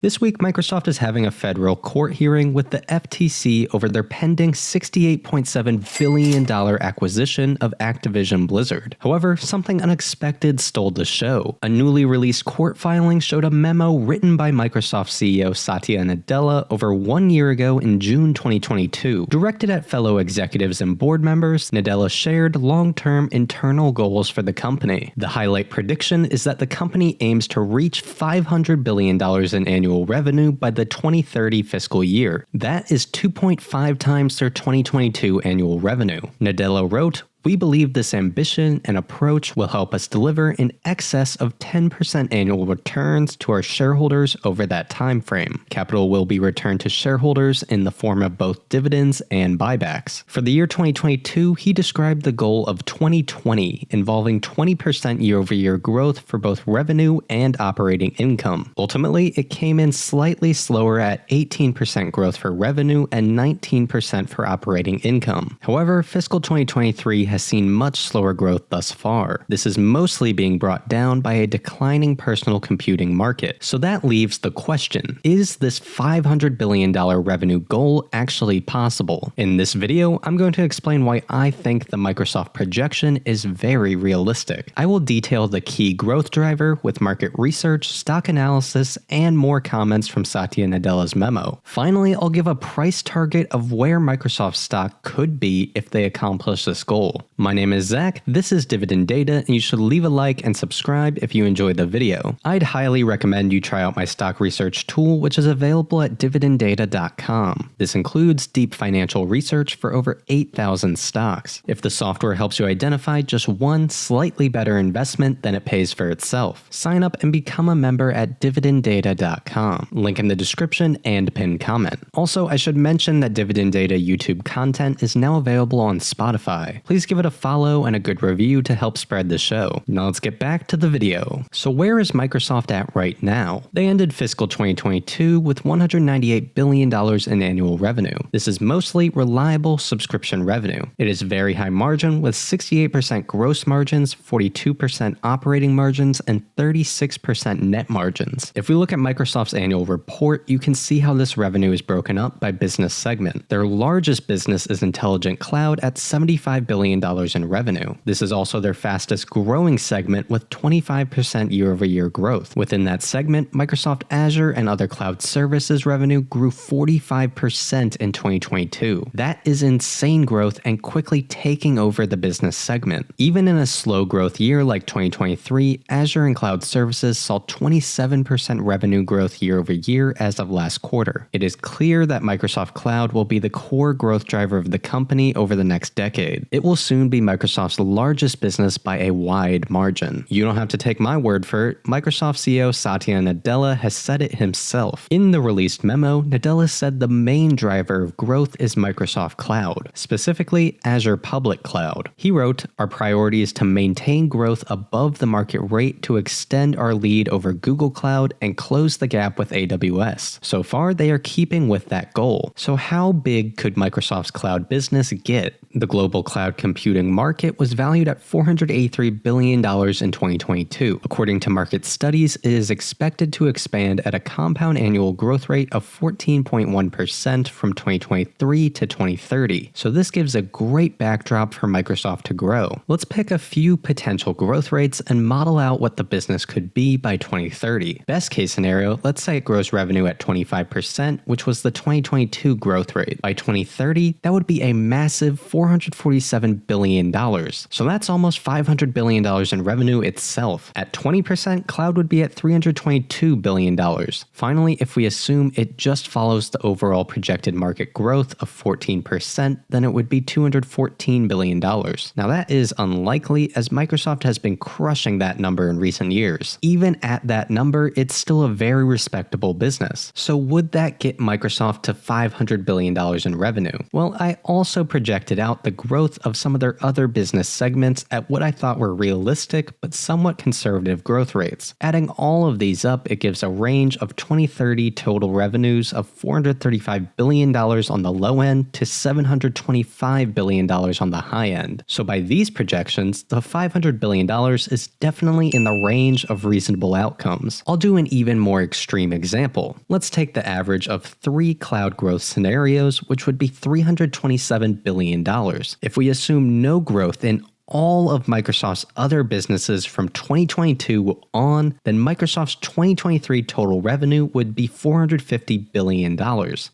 This week, Microsoft is having a federal court hearing with the FTC over their pending $68.7 billion acquisition of Activision Blizzard. However, something unexpected stole the show. A newly released court filing showed a memo written by Microsoft CEO Satya Nadella over 1 year ago in June 2022. Directed at fellow executives and board members, Nadella shared long-term internal goals for the company. The highlight prediction is that the company aims to reach $500 billion in annual revenue by the 2030 fiscal year. That is 2.5 times their 2022 annual revenue. Nadella wrote, "We believe this ambition and approach will help us deliver in excess of 10% annual returns to our shareholders over that time frame. Capital will be returned to shareholders in the form of both dividends and buybacks." For the year 2022, he described the goal of 2020 involving 20% year-over-year growth for both revenue and operating income. Ultimately, it came in slightly slower at 18% growth for revenue and 19% for operating income. However, fiscal 2023 has seen much slower growth thus far. This is mostly being brought down by a declining personal computing market. So that leaves the question, is this $500 billion revenue goal actually possible? In this video, I'm going to explain why I think the Microsoft projection is very realistic. I will detail the key growth driver with market research, stock analysis, and more comments from Satya Nadella's memo. Finally, I'll give a price target of where Microsoft stock could be if they accomplish this goal. My name is Zach, this is Dividend Data, and you should leave a like and subscribe if you enjoyed the video. I'd highly recommend you try out my stock research tool, which is available at dividenddata.com. This includes deep financial research for over 8,000 stocks. If the software helps you identify just one slightly better investment, then it pays for itself. Sign up and become a member at dividenddata.com. Link in the description and pinned comment. Also, I should mention that Dividend Data YouTube content is now available on Spotify. Please give it a follow and a good review to help spread the show. Now let's get back to the video. So where is Microsoft at right now? They ended fiscal 2022 with $198 billion in annual revenue. This is mostly reliable subscription revenue. It is very high margin with 68% gross margins, 42% operating margins, and 36% net margins. If we look at Microsoft's annual report, you can see how this revenue is broken up by business segment. Their largest business is Intelligent Cloud at $75 billion in revenue. This is also their fastest growing segment with 25% year-over-year growth. Within that segment, Microsoft Azure and other cloud services revenue grew 45% in 2022. That is insane growth and quickly taking over the business segment. Even in a slow growth year like 2023, Azure and cloud services saw 27% revenue growth year-over-year as of last quarter. It is clear that Microsoft Cloud will be the core growth driver of the company over the next decade. It will soon be Microsoft's largest business by a wide margin. You don't have to take my word for it. Microsoft CEO Satya Nadella has said it himself. In the released memo, Nadella said the main driver of growth is Microsoft Cloud, specifically Azure Public Cloud. He wrote, "Our priority is to maintain growth above the market rate to extend our lead over Google Cloud and close the gap with AWS. So far, they are keeping with that goal. So how big could Microsoft's cloud business get?" The global cloud computing market was valued at $483 billion in 2022. According to market studies, it is expected to expand at a compound annual growth rate of 14.1% from 2023 to 2030. So this gives a great backdrop for Microsoft to grow. Let's pick a few potential growth rates and model out what the business could be by 2030. Best case scenario, let's say it grows revenue at 25%, which was the 2022 growth rate. By 2030, that would be a massive $447 billion. So that's almost $500 billion in revenue itself. At 20%, cloud would be at $322 billion. Finally, if we assume it just follows the overall projected market growth of 14%, then it would be $214 billion. Now that is unlikely as Microsoft has been crushing that number in recent years. Even at that number, it's still a very respectable business. So would that get Microsoft to $500 billion in revenue? Well, I also projected out the growth of some of of their other business segments at what I thought were realistic but somewhat conservative growth rates. Adding all of these up, it gives a range of 2030 total revenues of $435 billion on the low end to $725 billion on the high end. So by these projections, the $500 billion is definitely in the range of reasonable outcomes. I'll do an even more extreme example. Let's take the average of 3 cloud growth scenarios, which would be $327 billion. If we assume no growth in all of Microsoft's other businesses from 2022 on, then Microsoft's 2023 total revenue would be $450 billion.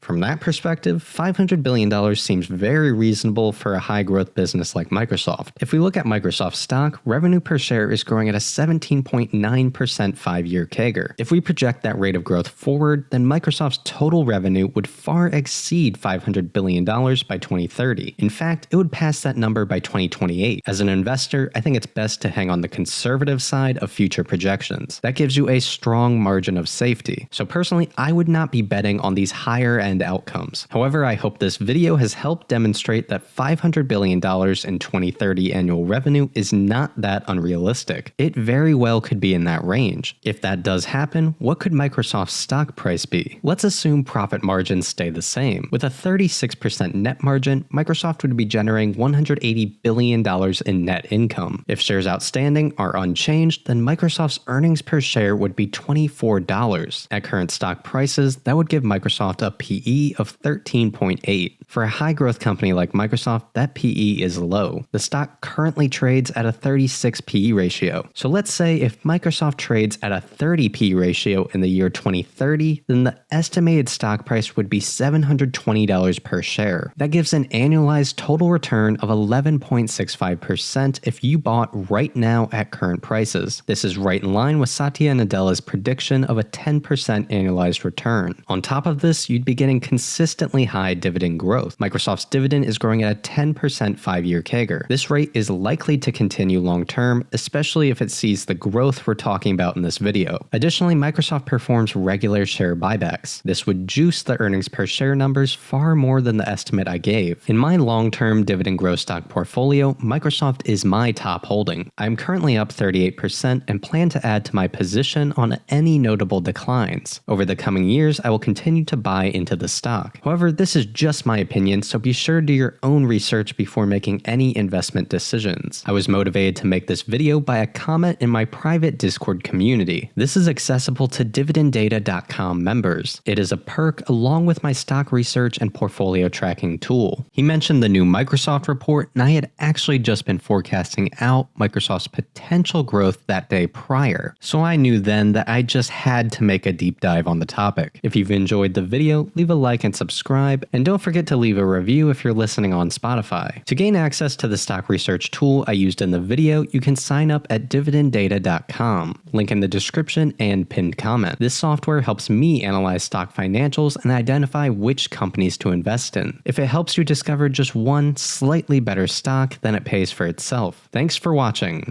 From that perspective, $500 billion seems very reasonable for a high-growth business like Microsoft. If we look at Microsoft stock, revenue per share is growing at a 17.9% 5-year CAGR. If we project that rate of growth forward, then Microsoft's total revenue would far exceed $500 billion by 2030. In fact, it would pass that number by 2028. As an investor, I think it's best to hang on the conservative side of future projections. That gives you a strong margin of safety. So personally, I would not be betting on these higher end outcomes. However, I hope this video has helped demonstrate that $500 billion in 2030 annual revenue is not that unrealistic. It very well could be in that range. If that does happen, what could Microsoft's stock price be? Let's assume profit margins stay the same. With a 36% net margin, Microsoft would be generating $180 billion in net income. If shares outstanding are unchanged, then Microsoft's earnings per share would be $24. At current stock prices, that would give Microsoft a PE of 13.8. For a high-growth company like Microsoft, that PE is low. The stock currently trades at a 36 PE ratio. So let's say if Microsoft trades at a 30 PE ratio in the year 2030, then the estimated stock price would be $720 per share. That gives an annualized total return of 11.65% if you bought right now at current prices. This is right in line with Satya Nadella's prediction of a 10% annualized return. On top of this, you'd be getting consistently high dividend growth. Microsoft's dividend is growing at a 10% 5-year CAGR. This rate is likely to continue long term, especially if it sees the growth we're talking about in this video. Additionally, Microsoft performs regular share buybacks. This would juice the earnings per share numbers far more than the estimate I gave. In my long-term dividend growth stock portfolio, Microsoft is my top holding. I'm currently up 38% and plan to add to my position on any notable declines. Over the coming years, I will continue to buy into the stock. However, this is just my opinion, so be sure to do your own research before making any investment decisions. I was motivated to make this video by a comment in my private Discord community. This is accessible to dividenddata.com members. It is a perk along with my stock research and portfolio tracking tool. He mentioned the new Microsoft report, and I had actually just been forecasting out Microsoft's potential growth that day prior. So I knew then that I just had to make a deep dive on the topic. If you've enjoyed the video, leave a like and subscribe, and don't forget to leave a review if you're listening on Spotify. To gain access to the stock research tool I used in the video, you can sign up at dividenddata.com. Link in the description and pinned comment. This software helps me analyze stock financials and identify which companies to invest in. If it helps you discover just one slightly better stock, then it pays for itself. Thanks for watching.